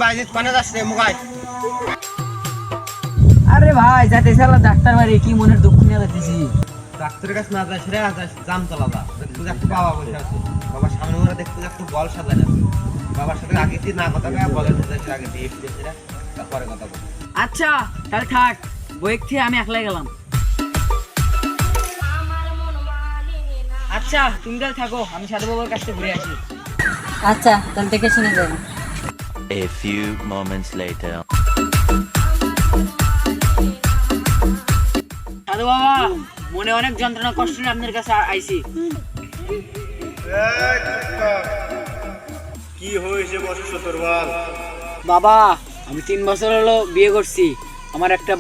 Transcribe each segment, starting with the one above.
বাইজিৎ কোনে যাস রে মুগাই? আরে ভাই যাতে শালা ডাক্তার বাড়ি কি মনের দুঃখ নিয়ে যাচ্ছি। ডাক্তারের কাছে না যাস রে, যাস জামতলা যা। দেখতে একটু বাবা বসে আছে, বাবার সামনে ওরা দেখতে একটু বল সাজানো আছে। বাবার সাথে আগে তুই না কথা কয়ে বলের যাস আগে দিয়ে দিয়েছে রে, তারপরে কথা বল। আচ্ছা তাহলে থাক, বইক থেকে আমি একলাই গেলাম। আচ্ছা তুমি তাহলে থাকো, আমি সাধু বাবার কাছে ঘুরে আসি। আচ্ছা তাহলে দেখে শুনে যাবেন। A few moments later. সাধু বাবা, মনে অনেক যন্ত্রণা কষ্ট নিয়ে আপনার কাছে আইছি। কি হয়েছে বসে তোর বল? বাবা আমি 3 বছর হলো বিয়ে করছি, আমার একটা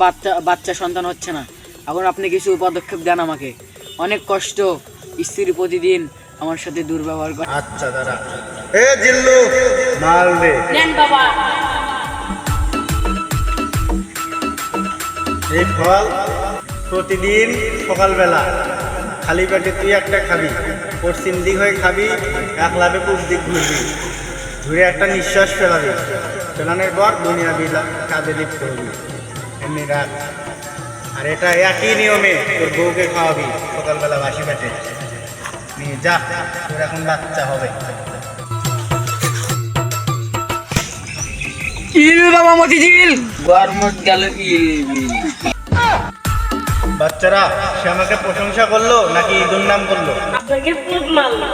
বাচ্চা সন্তান হচ্ছে না। এখন আপনি কিছু পদক্ষেপ দেন আমাকে। অনেক কষ্ট, স্ত্রী প্রতিদিন আমার সাথে দুর্ব্যবহার করে। আচ্ছা দাঁড়া, এ জিল্লু মাল দে। দেন বাবা। এই ফল প্রতিদিন সকালবেলা খালি পেটে তুই একটা খাবি, পশ্চিম দিক হয়ে খাবি, এক লাভে পূব দিক ঘুরবি, ঘুরে একটা নিঃশ্বাস ফেলাবি, ফেলানোর পর দুনিয়া বিলা কাজে লিপ্ত হবি। এমনি রাখ। আর এটা একই নিয়মে তোর বউকে খাওয়াবি সকালবেলা বাসি পেটে। নিয়ে যা, তোর এখন বাচ্চা হবে। ইল বাবা মতিঝিল গরমত গেল ইল। বাচ্চারা সে আমাকে প্রশংসা করলো নাকি দুর্নাম করলো? আপনাকে খুব মারলো।